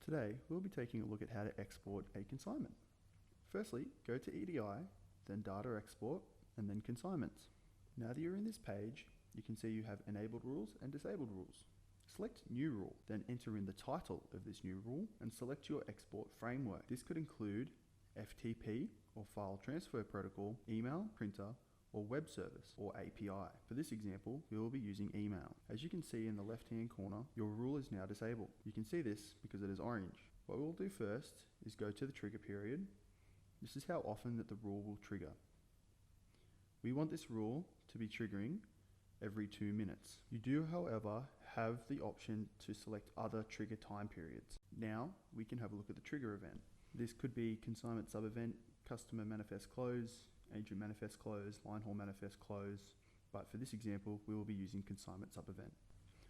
Today, we'll be taking a look at how to export a consignment. Firstly, go to EDI, then Data Export, and then Consignments. Now that you're in this page, you can see you have enabled rules and disabled rules. Select New Rule, then enter in the title of this new rule and select your export framework. This could include FTP or File Transfer Protocol, email, printer, or web service or API. For this example, we will be using email. As you can see in the left-hand corner, your rule is now disabled. You can see this because it is orange. What we'll do first is go to the trigger period. This is how often that the rule will trigger. We want this rule to be triggering every 2 minutes. You do, however, have the option to select other trigger time periods. Now we can have a look at the trigger event. This could be consignment sub-event, customer manifest close, agent manifest close, line haul manifest close, but for this example we will be using consignment sub-event.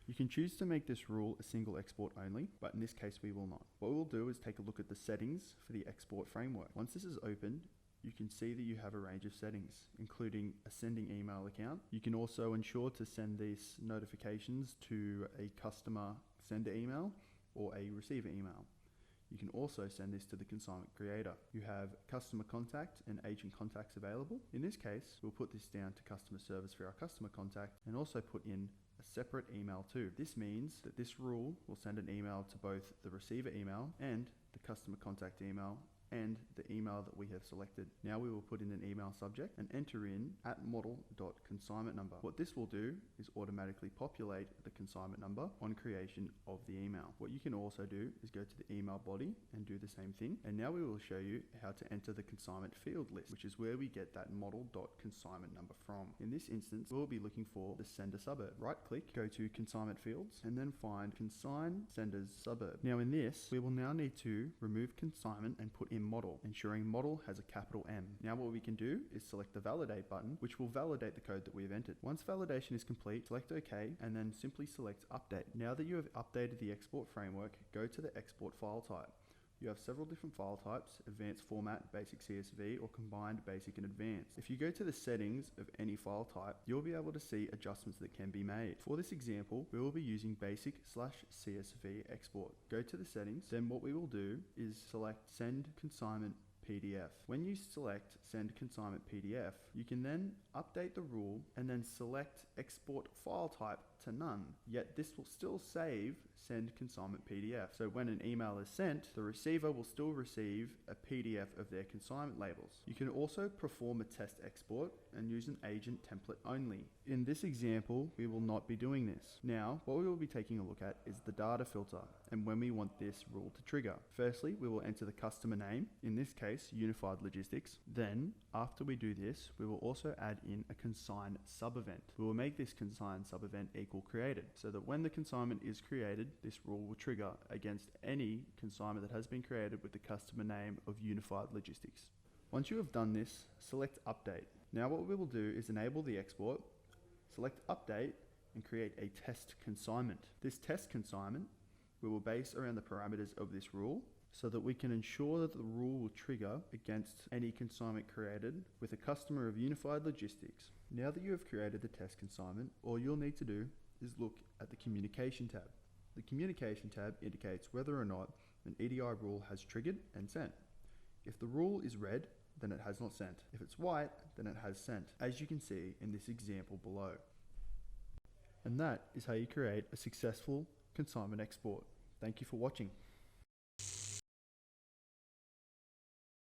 You can choose to make this rule a single export only, but in this case we will not. What we'll do is take a look at the settings for the export framework. Once this is opened, you can see that you have a range of settings, including a sending email account. You can also ensure to send these notifications to a customer sender email or a receiver email. You can also send this to the consignment creator. You have customer contact and agent contacts available. In this case, we'll put this down to customer service for our customer contact and also put in a separate email too. This means that this rule will send an email to both the receiver email and the customer contact email and the email that we have selected. Now we will put in an email subject and enter in @model.consignment number. What this will do is automatically populate the consignment number on creation of the email. What you can also do is go to the email body and do the same thing. And now we will show you how to enter the consignment field list, which is where we get that model.consignment number from. In this instance, we'll be looking for the sender suburb. Right click, go to consignment fields, and then find consign senders suburb. Now in this, we will now need to remove consignment and put in model, ensuring model has a capital M. Now what we can do is select the validate button, which will validate the code that we have entered. Once validation is complete, select OK and then simply select update. Now that you have updated the export framework, go to the export file type. You have several different file types: advanced format, basic CSV, or combined basic and advanced. If you go to the settings of any file type, you'll be able to see adjustments that can be made. For this example, we will be using basic/CSV export. Go to the settings, then what we will do is select send consignment PDF. When you select send consignment PDF, you can then update the rule and then select export file type to none. Yet this will still save send consignment PDF. So when an email is sent, the receiver will still receive a PDF of their consignment labels. You can also perform a test export and use an agent template only. In this example, we will not be doing this. Now, what we will be taking a look at is the data filter and when we want this rule to trigger. Firstly, we will enter the customer name, in this case, Unified Logistics. Then, after we do this, we will also add in a consign sub-event. We will make this consign sub-event equal created, so that when the consignment is created, this rule will trigger against any consignment that has been created with the customer name of Unified Logistics. Once you have done this, select Update. Now what we will do is enable the export, select Update, and create a test consignment. This test consignment we will base around the parameters of this rule, so that we can ensure that the rule will trigger against any consignment created with a customer of Unified Logistics. Now that you have created the test consignment, all you'll need to do is look at the Communication tab. The Communication tab indicates whether or not an EDI rule has triggered and sent. If the rule is red, then it has not sent. If it's white, then it has sent, as you can see in this example below. And that is how you create a successful consignment export. Thank you for watching.